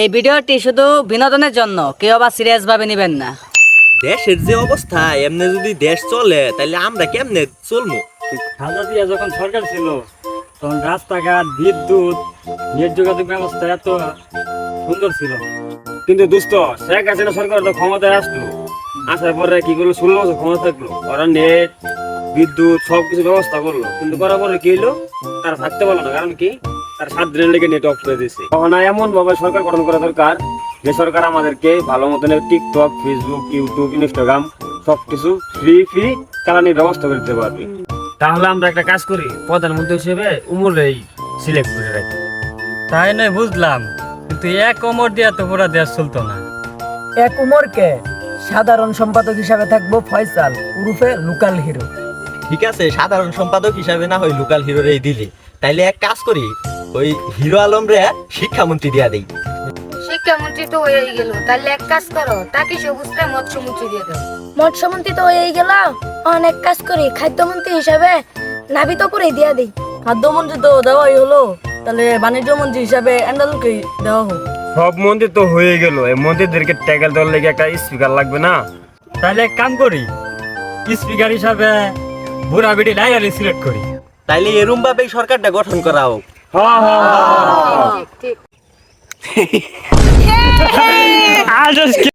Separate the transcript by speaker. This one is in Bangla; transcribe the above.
Speaker 1: এই ভিডিওটি শুধু বিনোদনের জন্য, কেউ আবার সিরিয়াস ভাবে নেবেন না।
Speaker 2: দেশের যে অবস্থা, এমনি যদি দেশ চলে তাহলে আমরা কেমনে চলবো?
Speaker 3: খালেদা জিয়া যখন সরকার ছিল তখন রাস্তাঘাট, বিদ্যুৎ, নেট যোগাযোগ ব্যবস্থা এত সুন্দর ছিল। কিন্তু দোস্ত, শেখ হাসিনা সরকার তো ক্ষমতায় আসলো, আসার পরে কি করলো, 16 বছর ক্ষমতা থাকলো, ওরা নেট, বিদ্যুৎ সবকিছু ব্যবস্থা করলো, কিন্তু করার পরে কি হলো, তারা থাকতে পারলো না। কারণ কি, তার 7 দিনের লেগে নেট অফ করে দিয়েছে। তখন এমন ভাবে সরকার গঠন করা দরকার যে সরকার আমাদেরকে ভালো মতন টিকটক, ফেসবুক, ইউটিউব, ইনস্টাগ্রাম সবকিছু ফ্রি চালানোর ব্যবস্থা করে দিতে পারবে। তাহলে আমরা একটা কাজ করি, প্রধানমন্ত্রী হিসেবে উমরেই সিলেক্ট করে রাখি।
Speaker 4: তাই নয় বুঝলাম, কিন্তু এক কোমর দিয়া তো পুরা দেশ চলতো না।
Speaker 5: এক উমরকে সাধারণ সম্পাদক হিসাবে থাকবো ফয়সাল উরুফে লোকাল হিরো।
Speaker 2: ঠিক আছে, সাধারণ সম্পাদক হিসাবে না হয় লোকাল হিরোরেই দিলি, তাইলে এক কাজ করি, ওই হিরো আলম রে শিক্ষামন্ত্রী দিয়া দেই।
Speaker 6: শিক্ষামন্ত্রী তো হয়েই গেল, তাহলে এক কাজ করো, তাকে সবুজটা মৎস্যমন্ত্রী দিয়ে দাও।
Speaker 7: মৎস্যমন্ত্রী তো হয়েই গেল, অনেক কাজ করি খাদ্যমন্ত্রী হিসাবে নাবি তো করে দিয়া দিই।
Speaker 5: খাদ্যমন্ত্রী তো দেওয়াই হলো, তাহলে বাণিজ্য মন্ত্রী হিসাবে এন্ডালকে দেওয়া হোক।
Speaker 3: সব মন্ত্রী তো হয়ে গেল, এই মন্ত্রীদেরকে ট্যাগেল দেওয়ার লেগে একটা স্পিকার লাগবে না?
Speaker 4: তাহলে এক কাম করি, স্পিকার হিসাবে বুড়া বিটি লাইয়ালি সিলেক্ট করি।
Speaker 2: তাইলে এরম ভাবেই সরকারটা গঠন করা হোক।
Speaker 6: ঠিক ঠিক।
Speaker 4: আজ